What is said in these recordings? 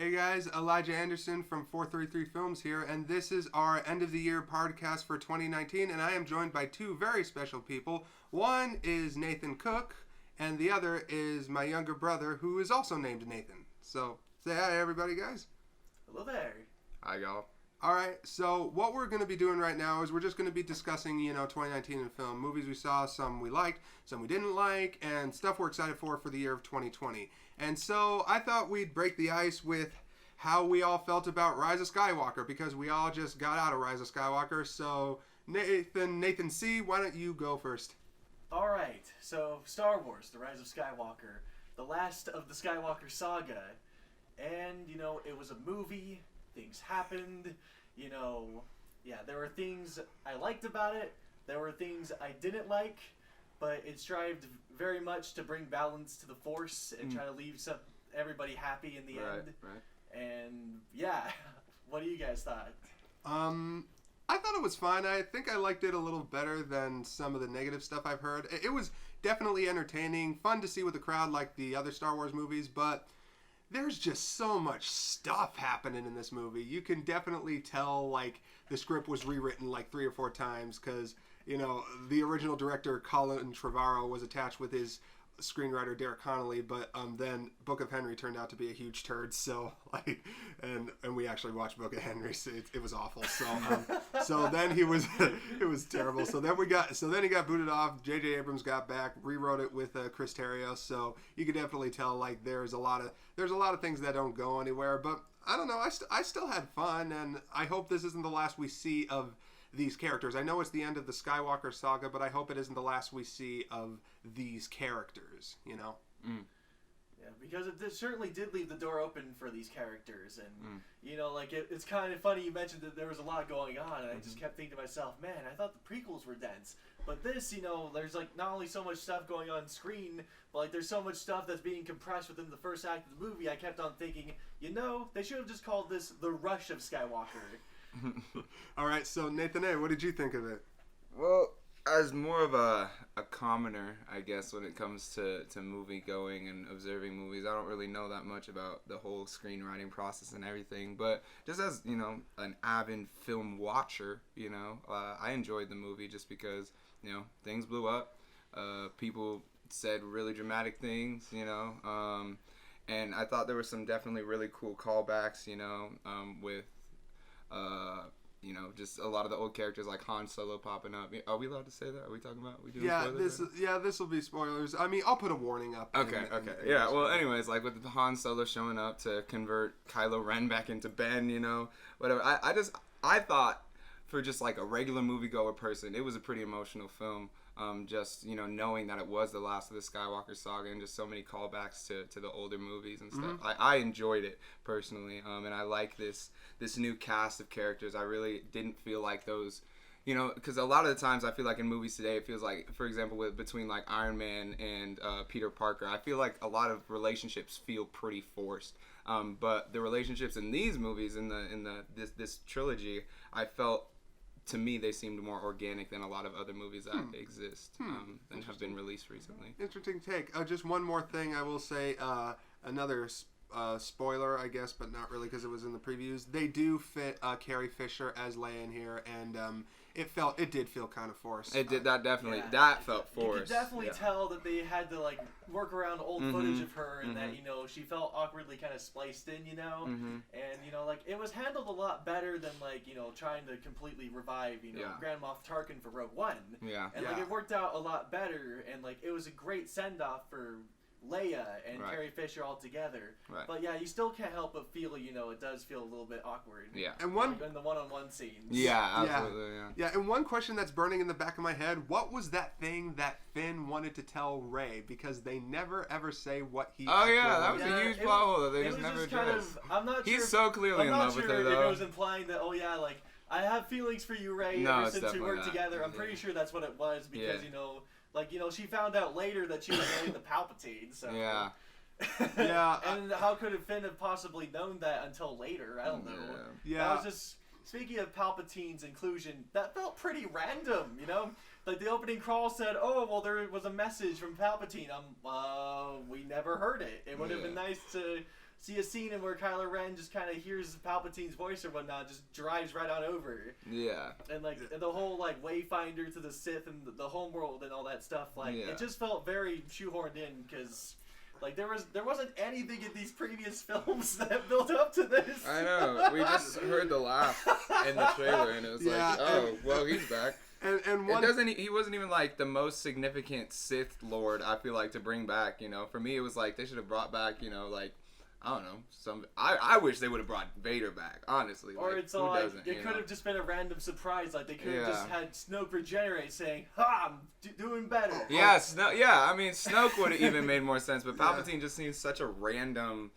Hey guys, Elijah Anderson from 433 Films here, and this is our end of the year podcast for 2019, and I am joined by two very special people. One is Nathan Cook, and the other is my younger brother, who is also named Nathan. So, say hi everybody, guys. Hello there. Hi, y'all. Alright, so what we're going to be doing right now is we're just going to be discussing, 2019 in film. Movies we saw, some we liked, some we didn't like, and stuff we're excited for the year of 2020. And so I thought we'd break the ice with how we all felt about Rise of Skywalker, because we all just got out of Rise of Skywalker. So Nathan C., why don't you go first? Alright, so Star Wars, The Rise of Skywalker, the last of the Skywalker saga. And, it was a movie, things happened, there were things I liked about it, there were things I didn't like, but it strived very much to bring balance to the Force and try to leave everybody happy in the end. Right. And what do you guys thought? I thought it was fine. I think I liked it a little better than some of the negative stuff I've heard. It was definitely entertaining, fun to see with the crowd like the other Star Wars movies, but there's just so much stuff happening in this movie. You can definitely tell, the script was rewritten 3 or 4 times because, the original director, Colin Trevorrow, was attached with his screenwriter, Derek Connolly, but then Book of Henry turned out to be a huge turd, so, and we actually watched Book of Henry, so it was awful, so then it was terrible, so then he got booted off, J.J. Abrams got back, rewrote it with Chris Terrio, so you could definitely tell, there's a lot of things that don't go anywhere, but I don't know, I still had fun, and I hope this isn't the last we see of these characters. I know it's the end of the Skywalker saga, but I hope it isn't the last we see of these characters, Yeah, because it certainly did leave the door open for these characters, and it's kind of funny you mentioned that there was a lot going on, and I just kept thinking to myself, man, I thought the prequels were dense, but this, there's not only so much stuff going on screen, but there's so much stuff that's being compressed within the first act of the movie. I kept on thinking, they should have just called this The Rush of Skywalker. All right, so Nathan A., what did you think of it? Well, as more of a commoner, I guess, when it comes to movie going and observing movies, I don't really know that much about the whole screenwriting process and everything, but just as, an avid film watcher, I enjoyed the movie just because, things blew up, people said really dramatic things, and I thought there were some definitely really cool callbacks, with just a lot of the old characters like Han Solo popping up. Are we allowed to say that? Are we talking about? This will be spoilers. I mean, I'll put a warning up. Okay. Yeah. Well, anyways, with the Han Solo showing up to convert Kylo Ren back into Ben, whatever. I thought for just a regular moviegoer person, it was a pretty emotional film. Just knowing that it was the last of the Skywalker saga and just so many callbacks to the older movies and stuff. I enjoyed it personally, and I like this new cast of characters. I really didn't feel like those, because a lot of the times I feel like in movies today it feels like, for example, between Iron Man and Peter Parker, I feel like a lot of relationships feel pretty forced. But the relationships in these movies in this trilogy, I felt, to me, they seemed more organic than a lot of other movies that exist and have been released recently. Interesting take. Just one more thing I will say, another spoiler, I guess, but not really because it was in the previews. They do fit Carrie Fisher as Leia in here, and it did feel kind of forced. It did. That definitely felt forced. You could definitely tell that they had to work around old footage of her, and that she felt awkwardly kind of spliced in, and it was handled a lot better than trying to completely revive Grand Moff Tarkin for Rogue One. Yeah. And it worked out a lot better, and it was a great send off for Leia and Carrie Fisher all together. Right. But you still can't help but feel, it does feel a little bit awkward. Yeah. And in the one-on-one scenes. Yeah, absolutely. Yeah, and one question that's burning in the back of my head, what was that thing that Finn wanted to tell Rey? Because they never ever say what he that was a huge plot hole that they just never addressed. I'm not sure. He's so clearly in love with her, though. If it was implying that, I have feelings for you, Rey, ever since we worked together. I'm pretty sure that's what it was, because, she found out later that she was married to Palpatine, so... Yeah. And how could Finn have possibly known that until later? I don't know. Yeah. That was just... Speaking of Palpatine's inclusion, that felt pretty random, the opening crawl said, there was a message from Palpatine. We never heard it. It would have been nice to see a scene in where Kylo Ren just kind of hears Palpatine's voice or whatnot, just drives right on over. Yeah. And like the whole like wayfinder to the Sith and the homeworld and all that stuff, like it just felt very shoehorned in because. Like there wasn't anything in these previous films that built up to this. I know. We just heard the laugh in the trailer, and it was like, oh, well, he's back. And one, he wasn't even like the most significant Sith Lord. I feel like to bring back. For me, it was like they should have brought back. Like. I don't know. I wish they would have brought Vader back, honestly. Or like, it's all like it could have just been a random surprise. Like they could have just had Snoke regenerate, saying, "Ha, I'm doing better." Yeah, I mean, Snoke would have even made more sense, but Palpatine just seems such a random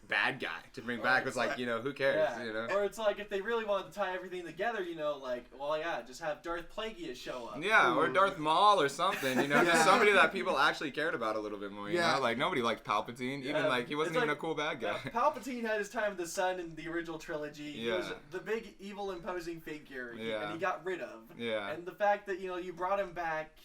bad guy to bring back. It was like, who cares? Or it's like if they really wanted to tie everything together, like, well, yeah, just have Darth Plagueis show up. Yeah, or Darth Maul or something, just somebody that people actually cared about a little bit more, you know? Like, nobody liked Palpatine, even, like, he wasn't even a cool bad guy. Palpatine had his time in the sun in the original trilogy. He was the big, evil, imposing figure, and he got rid of. Yeah. And the fact that, you brought him back,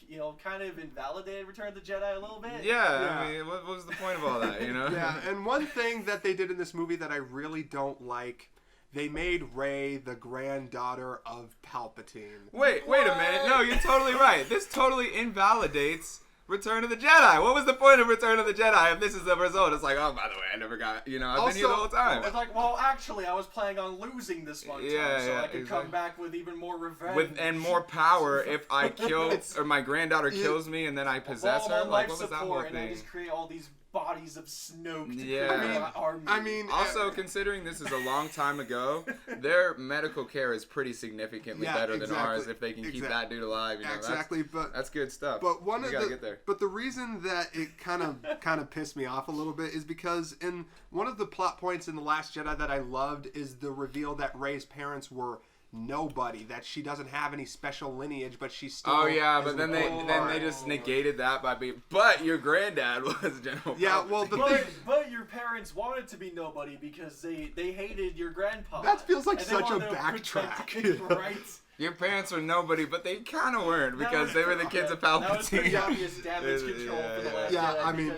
kind of invalidated Return of the Jedi a little bit. Yeah. I mean, what was the point of all that, Yeah, and one thing that they did in this movie that I really don't like, they made Rey the granddaughter of Palpatine. Wait a minute. No, you're totally right. This totally invalidates Return of the Jedi. What was the point of Return of the Jedi if this is the result? It's like, oh, by the way, I never got, I've been here the whole time. It's like, well, actually, I was planning on losing this one time, so I could come back with even more revenge. And more power if I kill, or my granddaughter kills me and then I possess her. Like, what was that whole thing? And I just create all these bodies of Snoke to create my army. I mean, also considering this is a long time ago, their medical care is pretty significantly better than ours. If they can keep that dude alive, that's good stuff. But the reason that it kind of pissed me off a little bit is because in one of the plot points in The Last Jedi that I loved is the reveal that Rey's parents were nobody, that she doesn't have any special lineage, but she's still. Oh yeah, but then they just negated that by being. But your granddad was General. Yeah, well, but your parents wanted to be nobody because they hated your grandpa. That feels like such a backtrack. Right. Your parents were nobody, but they kind of weren't because they were the kids of Palpatine. That was pretty obvious damage control for The Last Jedi. I mean,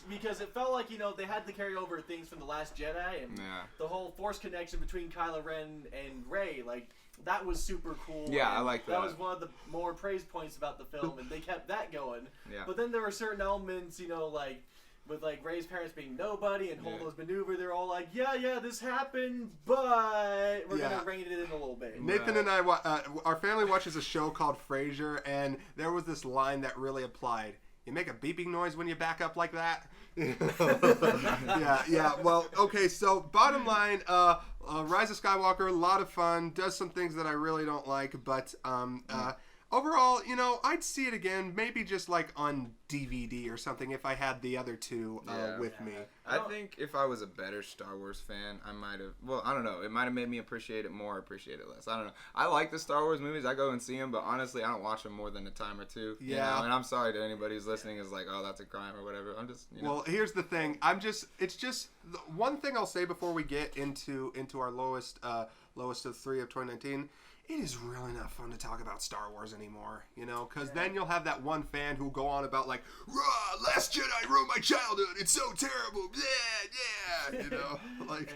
because it felt like they had to carry over things from The Last Jedi and the whole Force connection between Kylo Ren and Rey, like that was super cool. Yeah, I like that. That was one of the more praised points about the film, and they kept that going. Yeah. But then there were certain elements, like. With like Rey's parents being nobody and Holdo's maneuver, they're all like, yeah, this happened, but we're gonna rein it in a little bit. Nathan and I, our family watches a show called Frasier, and there was this line that really applied. You make a beeping noise when you back up like that. Yeah. Well, okay. So bottom line, Rise of Skywalker, a lot of fun. Does some things that I really don't like, but overall, I'd see it again, maybe just like on DVD or something if I had the other two with me. I think if I was a better Star Wars fan, I might have, I don't know, it might have made me appreciate it more, appreciate it less. I don't know. I like the Star Wars movies. I go and see them, but honestly, I don't watch them more than a time or two. Yeah. And I'm sorry to anybody who's listening is like, oh, that's a crime or whatever. I'm just, Well, here's the thing. It's just, the one thing I'll say before we get into our lowest of 3 of 2019, it is really not fun to talk about Star Wars anymore, because then you'll have that one fan who'll go on about like, Last Jedi ruined my childhood, it's so terrible, yeah, like.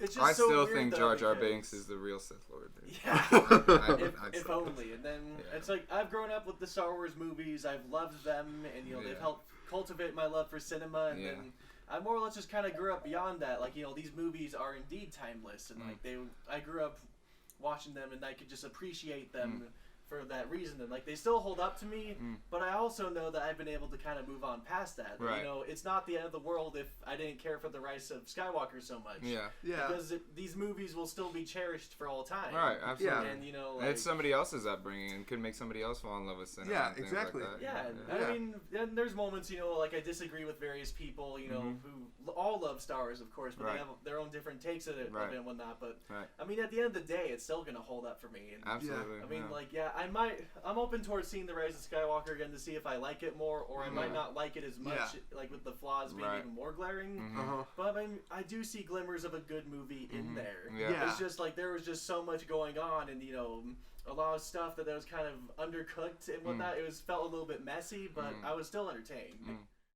It's just I so still weird, think though, Jar Jar because... Binks is the real Sith Lord. Yeah, if only. And then it's like I've grown up with the Star Wars movies. I've loved them, and they've helped cultivate my love for cinema. And then I more or less just kind of grew up beyond that. Like these movies are indeed timeless, and I grew up watching them, and I could just appreciate them for that reason. And like they still hold up to me, but I also know that I've been able to kind of move on past that. Right. It's not the end of the world if I didn't care for the Rise of Skywalker so much. Yeah. Because these movies will still be cherished for all time. Right, absolutely. And and it's somebody else's upbringing and could make somebody else fall in love with cinema. Yeah, and things exactly. Like that. Yeah. I mean, and there's moments, like I disagree with various people, who all love Star Wars, of course, but they have their own different takes of it and whatnot. But I mean, at the end of the day, it's still gonna hold up for me. And, absolutely. I mean, I'm open towards seeing the Rise of Skywalker again to see if I like it more, or I might not like it as much, like with the flaws being even more glaring. But I mean, I do see glimmers of a good movie in there. Yeah. It's just like there was just so much going on, and a lot of stuff that was kind of undercooked and whatnot. It felt a little bit messy, but I was still entertained.